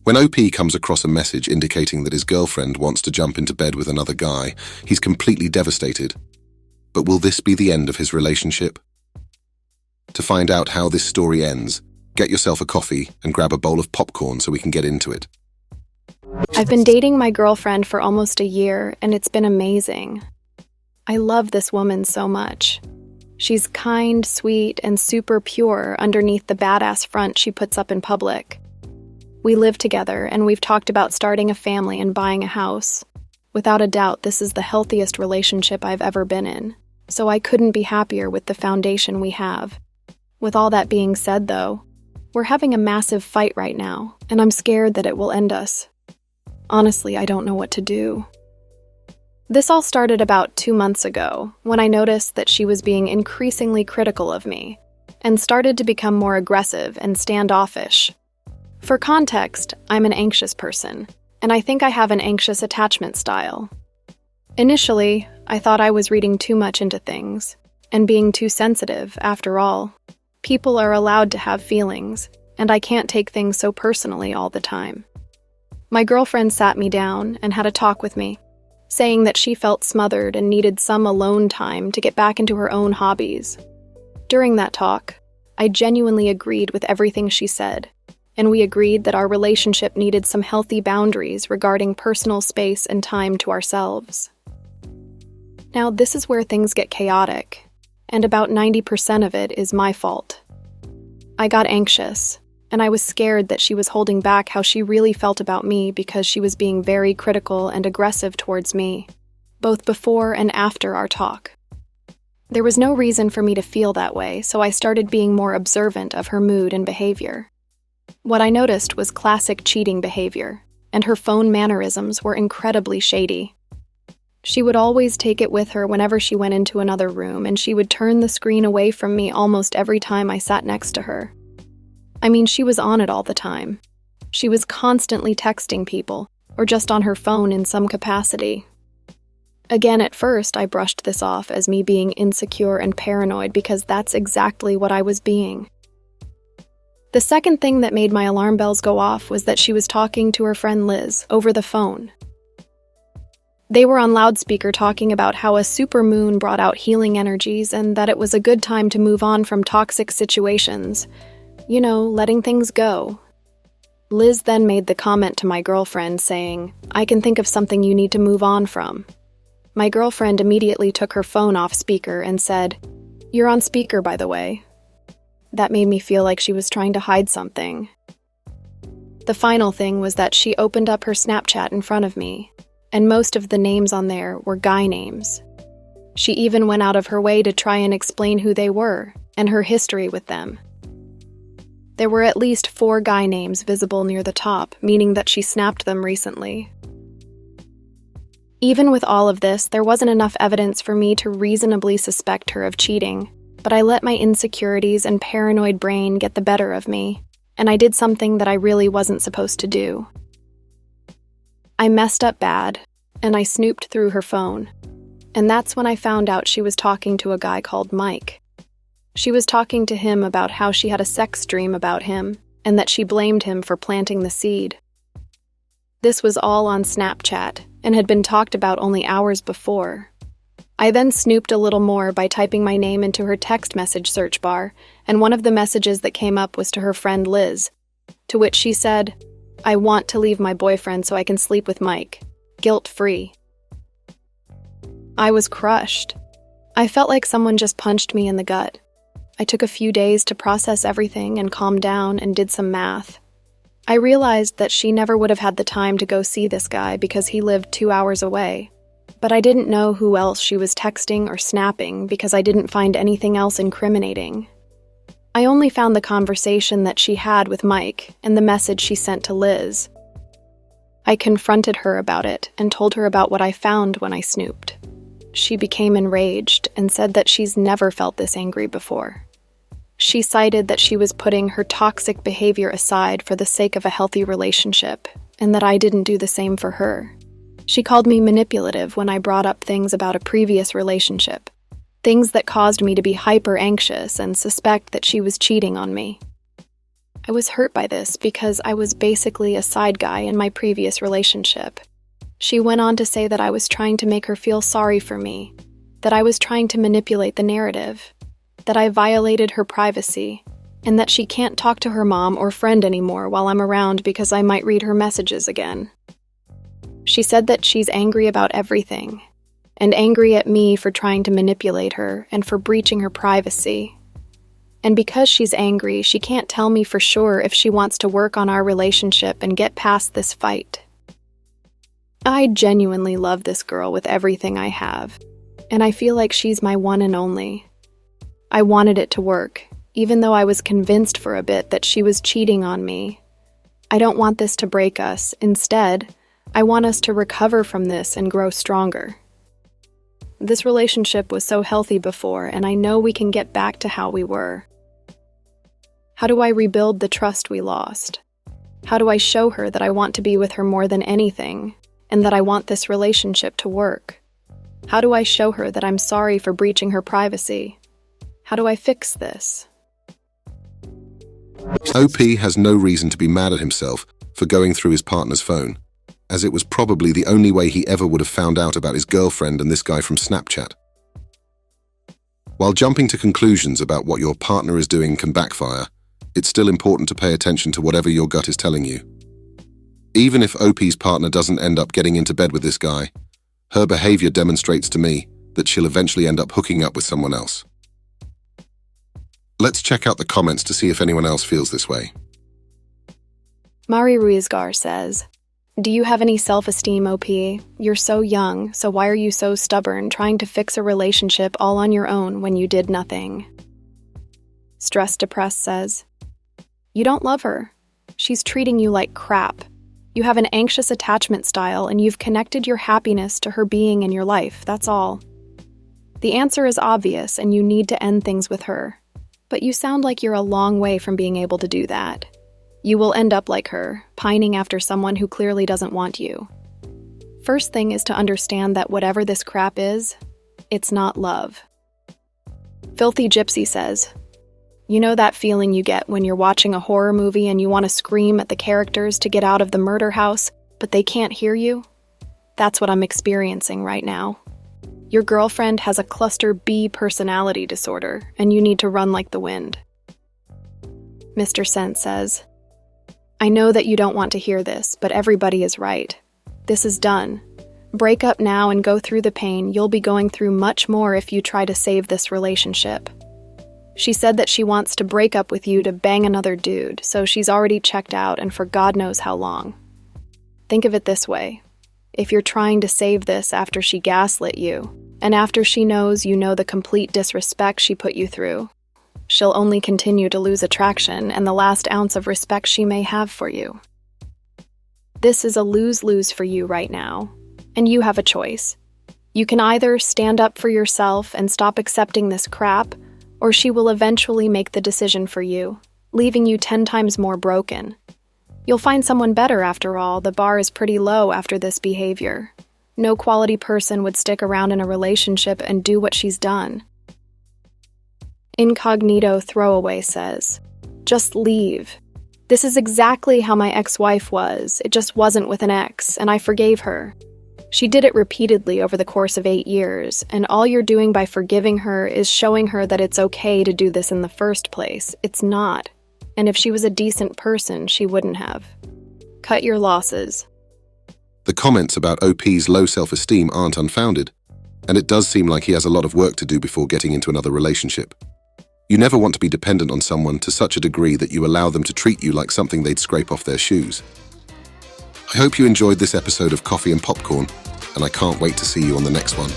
When OP comes across a message indicating that his girlfriend wants to jump into bed with another guy, he's completely devastated. But will this be the end of his relationship? To find out how this story ends, get yourself a coffee and grab a bowl of popcorn so we can get into it. I've been dating my girlfriend for almost a year, and it's been amazing. I love this woman so much. She's kind, sweet, and super pure underneath the badass front she puts up in public. We live together, and we've talked about starting a family and buying a house. Without a doubt, this is the healthiest relationship I've ever been in, so I couldn't be happier with the foundation we have. With all that being said, though, we're having a massive fight right now, and I'm scared that it will end us. Honestly, I don't know what to do. This all started about 2 months ago, when I noticed that she was being increasingly critical of me, and started to become more aggressive and standoffish. For context, I'm an anxious person, and I think I have an anxious attachment style. Initially, I thought I was reading too much into things, and being too sensitive, after all. People are allowed to have feelings, and I can't take things so personally all the time. My girlfriend sat me down and had a talk with me, saying that she felt smothered and needed some alone time to get back into her own hobbies. During that talk, I genuinely agreed with everything she said, and we agreed that our relationship needed some healthy boundaries regarding personal space and time to ourselves. Now, this is where things get chaotic, and about 90% of it is my fault. I got anxious, and I was scared that she was holding back how she really felt about me because she was being very critical and aggressive towards me, both before and after our talk. There was no reason for me to feel that way, so I started being more observant of her mood and behavior. What I noticed was classic cheating behavior, and her phone mannerisms were incredibly shady. She would always take it with her whenever she went into another room, and she would turn the screen away from me almost every time I sat next to her. I mean, she was on it all the time. She was constantly texting people, or just on her phone in some capacity. Again, at first, I brushed this off as me being insecure and paranoid because that's exactly what I was being. The second thing that made my alarm bells go off was that she was talking to her friend Liz over the phone. They were on loudspeaker talking about how a supermoon brought out healing energies and that it was a good time to move on from toxic situations. You know, letting things go. Liz then made the comment to my girlfriend saying, "I can think of something you need to move on from." My girlfriend immediately took her phone off speaker and said, "You're on speaker, by the way." That made me feel like she was trying to hide something. The final thing was that she opened up her Snapchat in front of me, and most of the names on there were guy names. She even went out of her way to try and explain who they were and her history with them. There were at least 4 guy names visible near the top, meaning that she snapped them recently. Even with all of this, there wasn't enough evidence for me to reasonably suspect her of cheating, but I let my insecurities and paranoid brain get the better of me, and I did something that I really wasn't supposed to do. I messed up bad, and I snooped through her phone, and that's when I found out she was talking to a guy called Mike. She was talking to him about how she had a sex dream about him, and that she blamed him for planting the seed. This was all on Snapchat, and had been talked about only hours before. I then snooped a little more by typing my name into her text message search bar, and one of the messages that came up was to her friend Liz, to which she said, "I want to leave my boyfriend so I can sleep with Mike. Guilt-free." I was crushed. I felt like someone just punched me in the gut. I took a few days to process everything and calm down and did some math. I realized that she never would have had the time to go see this guy because he lived 2 hours away. But I didn't know who else she was texting or snapping because I didn't find anything else incriminating. I only found the conversation that she had with Mike and the message she sent to Liz. I confronted her about it and told her about what I found when I snooped. She became enraged and said that she's never felt this angry before. She cited that she was putting her toxic behavior aside for the sake of a healthy relationship, and that I didn't do the same for her. She called me manipulative when I brought up things about a previous relationship, things that caused me to be hyper-anxious and suspect that she was cheating on me. I was hurt by this because I was basically a side guy in my previous relationship. She went on to say that I was trying to make her feel sorry for me, that I was trying to manipulate the narrative, that I violated her privacy, and that she can't talk to her mom or friend anymore while I'm around because I might read her messages again. She said that she's angry about everything, and angry at me for trying to manipulate her and for breaching her privacy. And because she's angry, she can't tell me for sure if she wants to work on our relationship and get past this fight. I genuinely love this girl with everything I have, and I feel like she's my one and only. I wanted it to work, even though I was convinced for a bit that she was cheating on me. I don't want this to break us. Instead, I want us to recover from this and grow stronger. This relationship was so healthy before, and I know we can get back to how we were. How do I rebuild the trust we lost? How do I show her that I want to be with her more than anything, and that I want this relationship to work? How do I show her that I'm sorry for breaching her privacy? How do I fix this? OP has no reason to be mad at himself for going through his partner's phone, as it was probably the only way he ever would have found out about his girlfriend and this guy from Snapchat. While jumping to conclusions about what your partner is doing can backfire, it's still important to pay attention to whatever your gut is telling you. Even if OP's partner doesn't end up getting into bed with this guy, her behaviour demonstrates to me that she'll eventually end up hooking up with someone else. Let's check out the comments to see if anyone else feels this way. Mari Ruizgar says, "Do you have any self-esteem, OP? You're so young, so why are you so stubborn trying to fix a relationship all on your own when you did nothing?" Stress Depressed says, "You don't love her. She's treating you like crap. You have an anxious attachment style and you've connected your happiness to her being in your life, that's all. The answer is obvious and you need to end things with her. But you sound like you're a long way from being able to do that. You will end up like her, pining after someone who clearly doesn't want you. First thing is to understand that whatever this crap is, it's not love." Filthy Gypsy says, "You know that feeling you get when you're watching a horror movie and you want to scream at the characters to get out of the murder house, but they can't hear you? That's what I'm experiencing right now. Your girlfriend has a cluster B personality disorder, and you need to run like the wind." Mr. Sense says, "I know that you don't want to hear this, but everybody is right. This is done. Break up now and go through the pain. You'll be going through much more if you try to save this relationship." She said that she wants to break up with you to bang another dude, so she's already checked out and for God knows how long. Think of it this way. If you're trying to save this after she gaslit you, and after she knows you know the complete disrespect she put you through, she'll only continue to lose attraction and the last ounce of respect she may have for you. This is a lose-lose for you right now, and you have a choice. You can either stand up for yourself and stop accepting this crap, or she will eventually make the decision for you, leaving you 10 times more broken. You'll find someone better after all. The bar is pretty low after this behavior. No quality person would stick around in a relationship and do what she's done. Incognito Throwaway says, "Just leave. This is exactly how my ex-wife was. It just wasn't with an ex, and I forgave her. She did it repeatedly over the course of 8 years, and all you're doing by forgiving her is showing her that it's okay to do this in the first place. It's not. And if she was a decent person, she wouldn't have. Cut your losses." The comments about OP's low self-esteem aren't unfounded, and it does seem like he has a lot of work to do before getting into another relationship. You never want to be dependent on someone to such a degree that you allow them to treat you like something they'd scrape off their shoes. I hope you enjoyed this episode of Coffee and Popcorn, and I can't wait to see you on the next one.